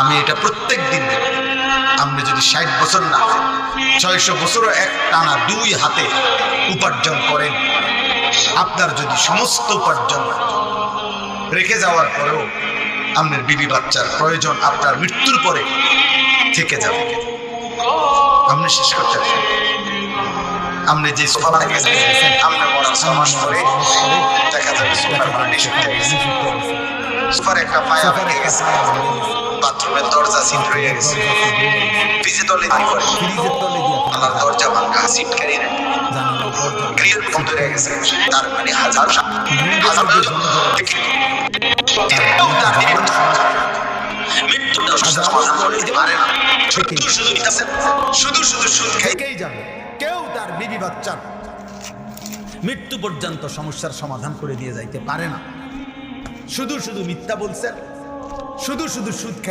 আমি এটা প্রত্যেক দিন দেব। আপনি যদি 60 বছর না 600 বছরও এক টানা 2 হাতে উপার্জন করেন, আপনার যদি সমস্ত উপার্জন রেখে যাওয়ার পরেও আপনার বিবি বাচ্চার প্রয়োজন আপনার মৃত্যুর পরে থেকে যাবে, আপনি শেষ করতে পারেন। আপনি যে সোফা বানিয়েছেন, আপনি মরার 6 মাস পরে দেখা যাবে সোফার বার্নিশ উঠে গেছে, সোফার একটা পায়া ভেঙে গেছে, বাথরুমের দরজা ছিদ্র হয়ে গেছে, ফ্রিজের তলে দিয়ে পড়ে, আল্লাহর দরজা ভাঙা, সিটকারি না, গ্রিল বন্ধ হয়ে গেছে। তার মানে হাজার মৃত্যুটা সমাধান করে দিতে পারে না। শুধু সুদ খাইতেই যাবে। কেউ তার বিবি বাচ্চার মৃত্যু পর্যন্ত সমস্যার সমাধান করে দিয়ে যাইতে পারে না। শুধু মিথ্যা বলছেন, শুধু সুদ খাই